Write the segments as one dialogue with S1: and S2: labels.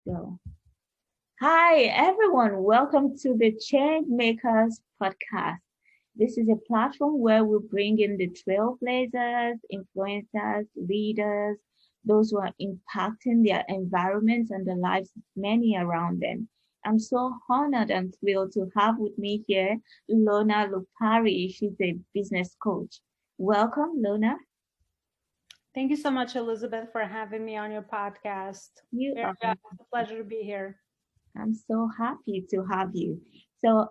S1: go. Hi, everyone. Welcome to the Change Makers podcast. This is a platform where we bring in the trailblazers, influencers, leaders, those who are impacting their environments and the lives of many around them. I'm so honored and thrilled to have with me here Elona Lopari. She's a business coach. Welcome, Lona.
S2: Thank you so much, Elizabeth, for having me on your podcast.
S1: You
S2: Very,
S1: are
S2: it's a pleasure to be here.
S1: I'm so happy to have you. So,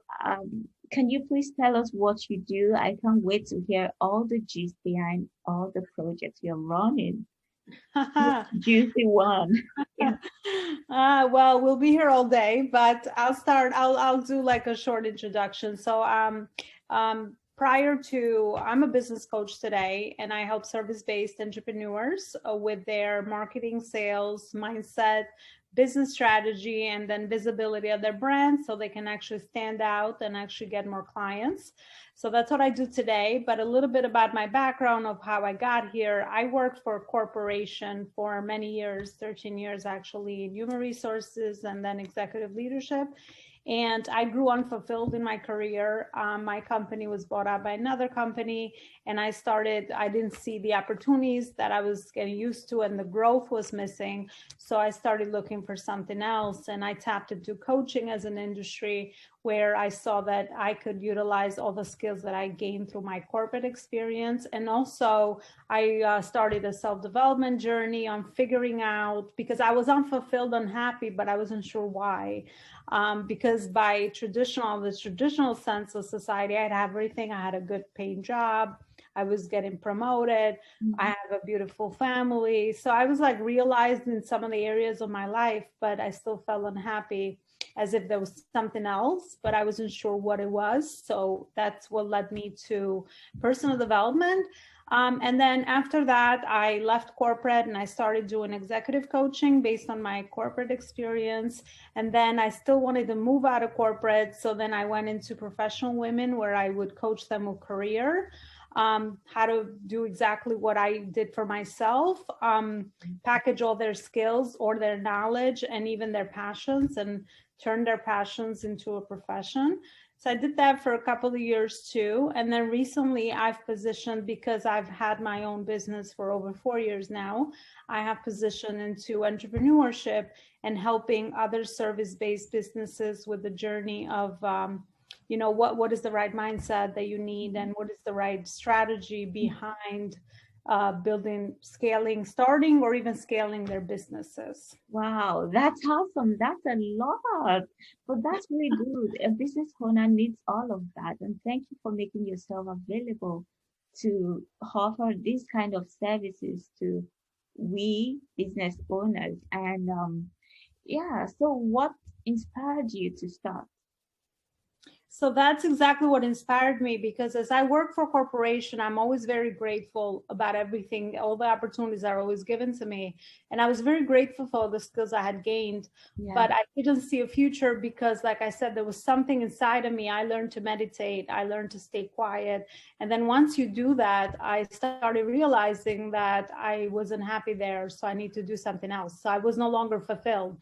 S1: can you please tell us what you do? I can't wait to hear all the gist behind all the projects you're running. Juicy one. Yeah.
S2: Well, we'll be here all day, but I'll start. I'll do like a short introduction. Prior to, I'm a business coach today, and I help service-based entrepreneurs with their marketing, sales, mindset, business strategy, and then visibility of their brand, so they can actually stand out and actually get more clients. So that's what I do today. But a little bit about my background of how I got here. I worked for a corporation for many years, 13 years actually, in human resources and then executive leadership. And I grew unfulfilled in my career. My company was bought out by another company, and I didn't see the opportunities that I was getting used to, and the growth was missing. So I started looking for something else, and I tapped into coaching as an industry where I saw that I could utilize all the skills that I gained through my corporate experience. And also I started a self-development journey on figuring out, because I was unfulfilled, unhappy, but I wasn't sure why. Because by the traditional sense of society, I had everything. I had a good paying job. I was getting promoted. I have a beautiful family. So I was like realized in some of the areas of my life, but I still felt unhappy, as if there was something else, but I wasn't sure what it was. So that's what led me to personal development. And then after that, I left corporate and I started doing executive coaching based on my corporate experience. And then I still wanted to move out of corporate. So then I went into professional women where I would coach them with career, how to do exactly what I did for myself, package all their skills or their knowledge and even their passions and turn their passions into a profession. So I did that for a couple of years too. And then recently I've positioned, because I've had my own business for over 4 years now, I have positioned into entrepreneurship and helping other service-based businesses with the journey of, what is the right mindset that you need and what is the right strategy behind building, scaling, starting, or even scaling their businesses.
S1: Wow, that's awesome. That's a lot, but that's really good. A business owner needs all of that. And thank you for making yourself available to offer these kind of services to we business owners. And yeah, so what inspired you to start?
S2: So that's exactly what inspired me, because as I work for a corporation, I'm always very grateful about everything. All the opportunities are always given to me. And I was very grateful for the skills I had gained,
S1: Yeah.
S2: but I didn't see a future because, like I said, there was something inside of me. I learned to meditate. I learned to stay quiet. And then once you do that, I started realizing that I wasn't happy there. So I need to do something else. So I was no longer fulfilled.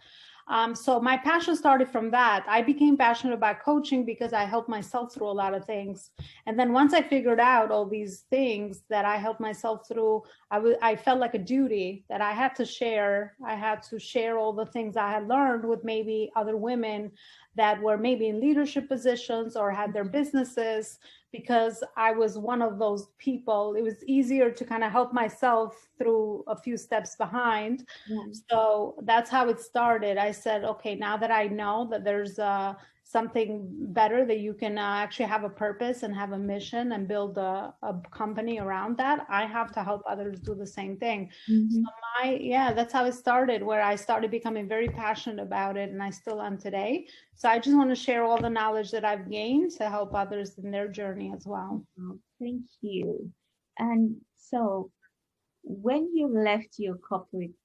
S2: So my passion started from that. I became passionate about coaching because I helped myself through a lot of things. And then once I figured out all these things that I helped myself through, I felt like a duty that I had to share. I had to share all the things I had learned with maybe other women that were maybe in leadership positions or had their businesses, because I was one of those people. It was easier to kind of help myself through a few steps behind.
S1: Yeah.
S2: So that's how it started. I said, okay, now that I know that there's something better, that you can actually have a purpose and have a mission and build a company around that, I have to help others do the same thing. So
S1: Mhm.
S2: that's how it started, where I started becoming very passionate about it, and I still am today. So I just want to share all the knowledge that I've gained to help others in their journey as well.
S1: Oh, thank you. And so, when you left your corporate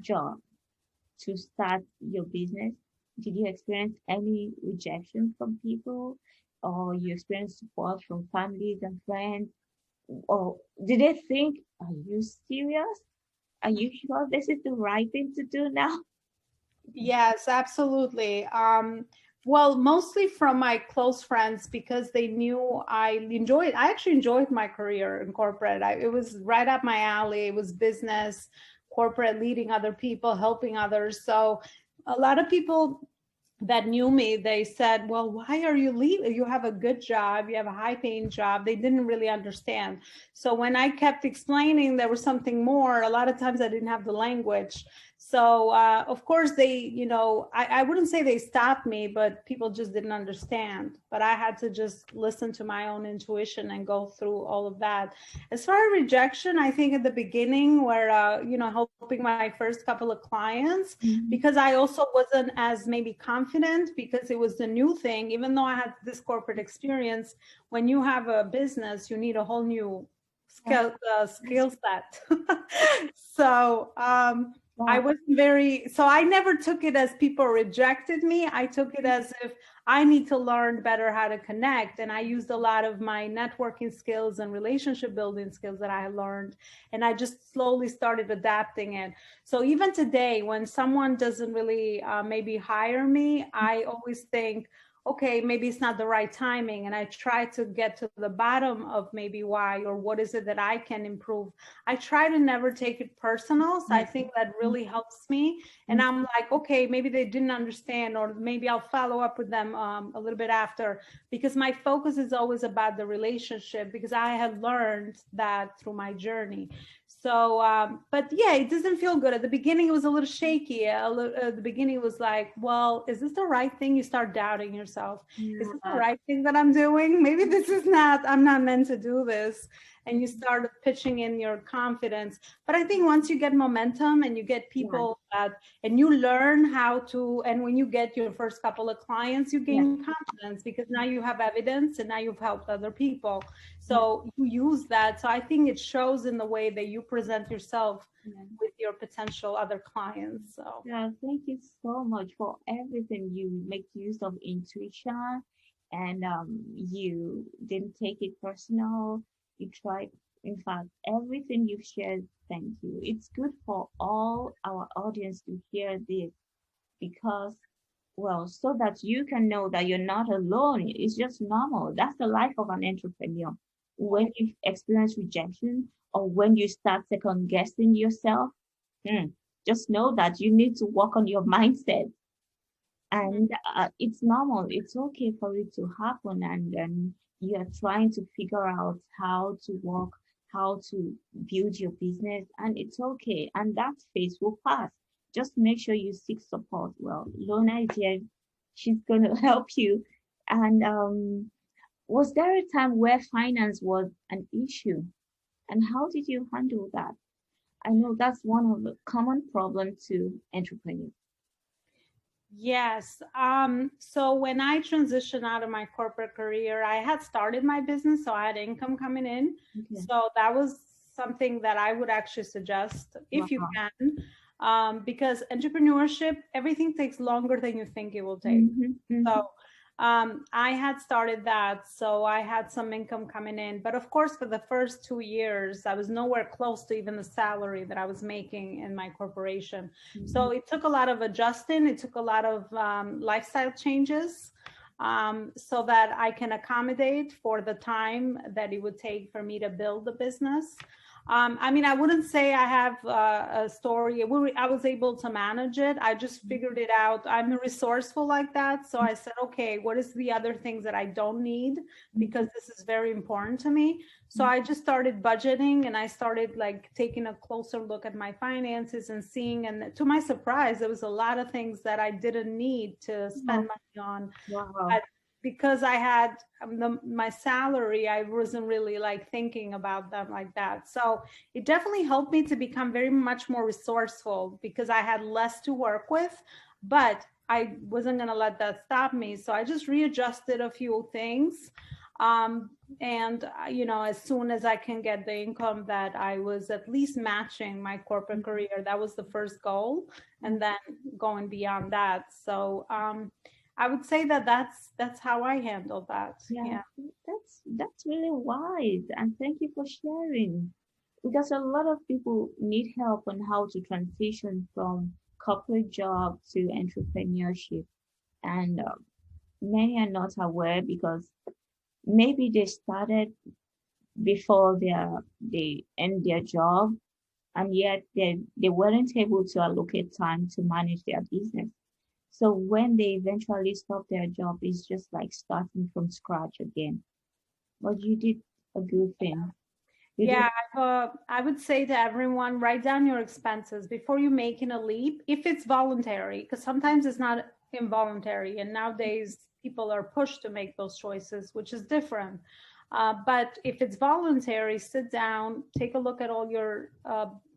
S1: job to start your business, did you experience any rejection from people, or you experienced support from families and friends? Or did they think, are you serious? Are you sure this is the right thing to do now?
S2: Yes, absolutely. Well, mostly from my close friends because they knew I actually enjoyed my career in corporate. It was right up my alley. It was business, corporate, leading other people, helping others. So a lot of people that knew me, they said, well, why are you leaving? You have a good job, you have a high paying job. They didn't really understand. So when I kept explaining there was something more, a lot of times I didn't have the language. So of course they, I wouldn't say they stopped me, but people just didn't understand. But I had to just listen to my own intuition and go through all of that. As far as rejection, I think at the beginning where, helping my first couple of clients,
S1: Mhm.
S2: because I also wasn't as maybe confident because it was the new thing, even though I had this corporate experience. When you have a business, you need a whole new
S1: Yeah.
S2: skill set. So I
S1: Wow.
S2: wasn't very, so I never took it as people rejected me. I took it as if I need to learn better how to connect. And I used a lot of my networking skills and relationship building skills that I had learned. And I just slowly started adapting it. So even today, when someone doesn't really maybe hire me, I always think, okay, maybe it's not the right timing. And I try to get to the bottom of maybe why or what is it that I can improve. I try to never take it personal. So I think that really helps me. And I'm like, okay, maybe they didn't understand, or maybe I'll follow up with them a little bit after, because my focus is always about the relationship, because I have learned that through my journey. So, but yeah, it doesn't feel good. At the beginning, it was a little shaky. At the beginning, it was like, well, is this the right thing? You start doubting yourself. Is this the
S1: Yeah.
S2: right thing that I'm doing? Maybe this is not, I'm not meant to do this. And you start pitching in your confidence. But I think once you get momentum and you get
S1: Yeah.
S2: people that, and you learn how to, and when you get your first couple of clients, you
S1: Yeah.
S2: gain confidence because now you have evidence and now you've helped other people.
S1: Yeah.
S2: So you use that. So I think it shows in the way that you present yourself
S1: Yeah.
S2: with your potential other clients. So
S1: Yeah, thank you so much for everything. You make use of intuition and you didn't take it personal. You tried, in fact, everything you've shared, thank you. It's good for all our audience to hear this because, well, so that you can know that you're not alone. It's just normal. That's the life of an entrepreneur. When you experience rejection or when you start second guessing yourself, hmm, just know that you need to work on your mindset. And it's normal. It's okay for it to happen. And then you are trying to figure out how to work, how to build your business. And it's okay. And that phase will pass. Just make sure you seek support. Well, Lona is here. She's going to help you. And was there a time where finance was an issue? And how did you handle that? I know that's one of the common problems to entrepreneurs.
S2: yes. So when I transitioned out of my corporate career, I had started my business, so I had income coming in.
S1: Okay.
S2: So that was something that I would actually suggest if you
S1: Wow.
S2: can, because entrepreneurship, everything takes longer than you think it will take.
S1: Mm-hmm, mm-hmm,
S2: So I had started that, so I had some income coming in. But of course, for the first 2 years, I was nowhere close to even the salary that I was making in my corporation.
S1: mm-hmm.
S2: So it took a lot of adjusting. It took a lot of lifestyle changes, so that I can accommodate for the time that it would take for me to build the business. I mean, I wouldn't say I have a story. I was able to manage it. I just figured it out. I'm resourceful like that. So I said, okay, what is the other things that I don't need? Because this is very important to me. So I just started budgeting, and I started like taking a closer look at my finances and seeing, and to my surprise, there was a lot of things that I didn't need to
S1: Oh,
S2: spend money on.
S1: wow.
S2: But because I had my salary, I wasn't really like thinking about them like that. So it definitely helped me to become very much more resourceful because I had less to work with, but I wasn't going to let that stop me. So I just readjusted a few things. Um, and, as soon as I can get the income that I was at least matching my corporate career, that was the first goal. And then going beyond that. So, I would say that that's how I handle that.
S1: Yeah,
S2: Yeah.
S1: that's really wise, and thank you for sharing. Because a lot of people need help on how to transition from corporate job to entrepreneurship, and many are not aware because maybe they started before they end their job, and yet they weren't able to allocate time to manage their business. So when they eventually stop their job, it's just like starting from scratch again. But you did a good thing. You
S2: Yeah,
S1: did.
S2: I would say to everyone, write down your expenses before you making a leap, if it's voluntary, because sometimes it's not involuntary. And nowadays, people are pushed to make those choices, which is different. But if it's voluntary, sit down, take a look at all your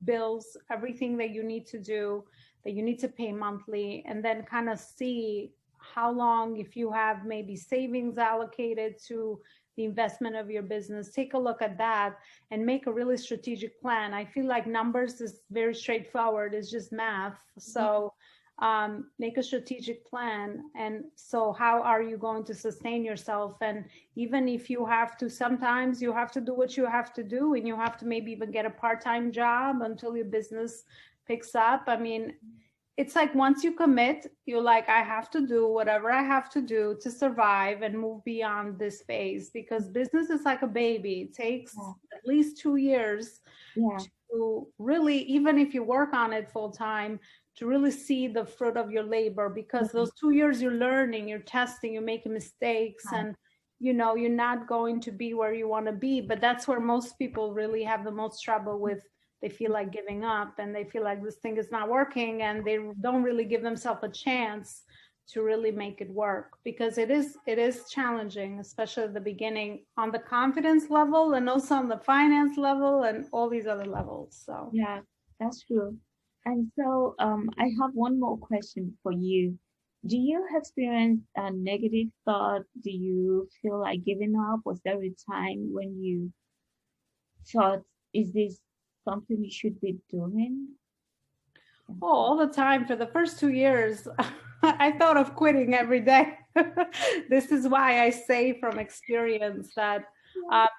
S2: bills, everything that you need to do, that you need to pay monthly, and then kind of see how long, if you have maybe savings allocated to the investment of your business, take a look at that and make a really strategic plan. I feel like numbers is very straightforward. It's just math. So make a strategic plan. And so how are you going to sustain yourself? And even if you have to, sometimes you have to do what you have to do, and you have to maybe even get a part-time job until your business picks up. I mean, it's like once you commit, you're like, I have to do whatever I have to do to survive and move beyond this phase, because business is like a baby. It takes at least 2 years
S1: Yeah.
S2: to really, even if you work on it full time, to really see the fruit of your labor, because those 2 years you're learning, you're testing, you're making mistakes, and you're not going to be where you want to be. But that's where most people really have the most trouble with. They feel like giving up, and they feel like this thing is not working, and they don't really give themselves a chance to really make it work, because it is challenging, especially at the beginning, on the confidence level and also on the finance level and all these other levels. So
S1: Yeah, that's true. And so I have one more question for you. Do you experience a negative thought? Do you feel like giving up? Was there a time when you thought, is this something you should be doing?
S2: all the time for the first 2 years, I thought of quitting every day. This is why I say from experience that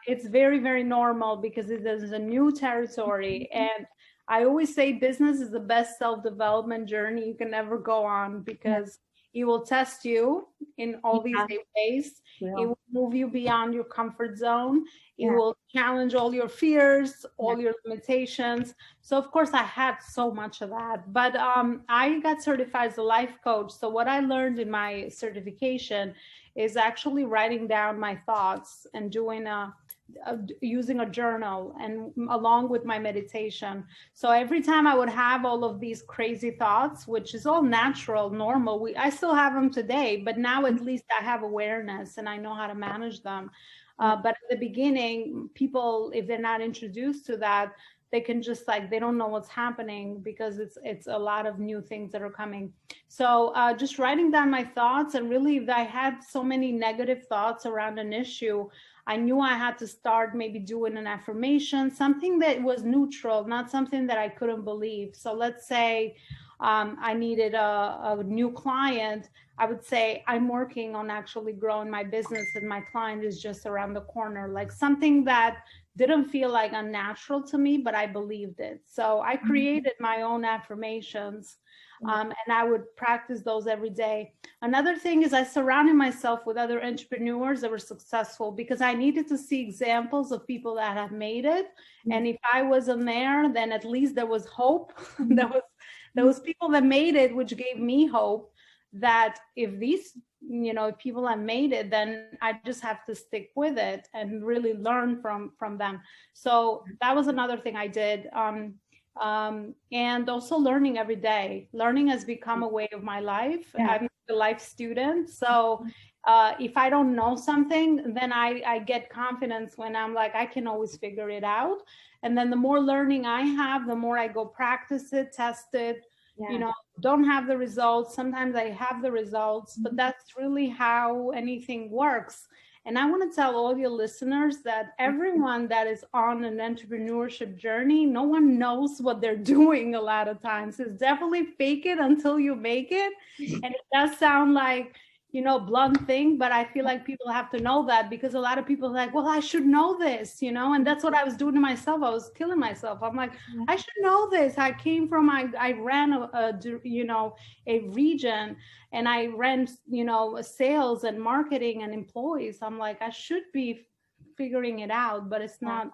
S2: it's very, very normal, because it is a new territory. And I always say business is the best self-development journey you can ever go on, because it will test you in all these ways. It will move you beyond your comfort zone. It will challenge all your fears, all your limitations. So of course I had so much of that, but I got certified as a life coach. So what I learned in my certification is actually writing down my thoughts and doing using a journal, and along with my meditation. So every time I would have all of these crazy thoughts, which is all natural, normal, I still have them today, but now at least I have awareness and I know how to manage them. But at the beginning, people, if they're not introduced to that, they can just they don't know what's happening, because it's a lot of new things that are coming. So just writing down my thoughts, and really, if I had so many negative thoughts around an issue, I knew I had to start maybe doing an affirmation, something that was neutral, not something that I couldn't believe. So let's say I needed a new client. I would say, I'm working on actually growing my business, and my client is just around the corner, like something that didn't feel like unnatural to me, but I believed it. So I created my own affirmations, and I would practice those every day. Another thing is I surrounded myself with other entrepreneurs that were successful, because I needed to see examples of people that have made it. And if I wasn't there, then at least there was hope. There was people that made it, which gave me hope that if these if people have made it, then I just have to stick with it and really learn from them. So that was another thing I did. And also learning every day. Learning has become a way of my life. I'm a life student. So if I don't know something, then I get confidence when I'm like, I can always figure it out. And then the more learning I have, the more I go practice it, test it, don't have the results. Sometimes I have the results, but that's really how anything works. And I want to tell all your listeners that everyone that is on an entrepreneurship journey, no one knows what they're doing a lot of times. It's definitely fake it until you make it. And it does sound like, blunt thing, but I feel like people have to know that, because a lot of people are like, well, I should know this, and that's what I was doing to myself. I was killing myself. I'm like, I should know this. I came from, I ran a region, and I ran, sales and marketing and employees. I'm like, I should be figuring it out, but it's not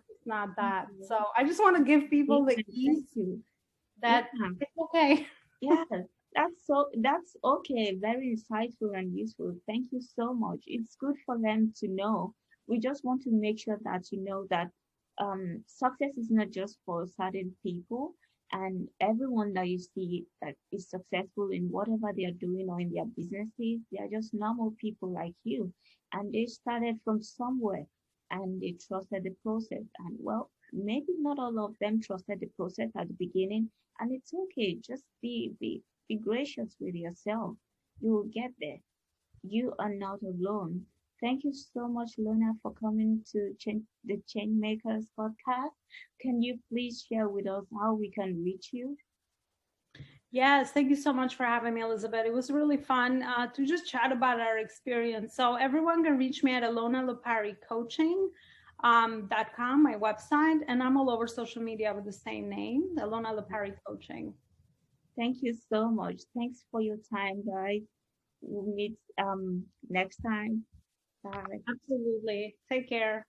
S2: that. So I just want to give people the ease that it's okay.
S1: Yes, that's okay. Very insightful and useful. Thank you so much. It's good for them to know. We just want to make sure that you know that success is not just for certain people, and everyone that you see that is successful in whatever they are doing or in their businesses, they are just normal people like you. And they started from somewhere and they trusted the process. And well, maybe not all of them trusted the process at the beginning, and it's okay. Just be gracious with yourself. You will get there. You are not alone. Thank you so much, Lona, for coming to the Change Makers podcast. Can you please share with us how we can reach you?
S2: Yes, thank you so much for having me, Elizabeth. It was really fun to just chat about our experience. So everyone can reach me at Elona Lopari Coaching. .com, my website, and I'm all over social media with the same name, Elona Lopari Coaching.
S1: Thank you so much. Thanks for your time, guys. We'll meet next time. Bye.
S2: Absolutely. Take care.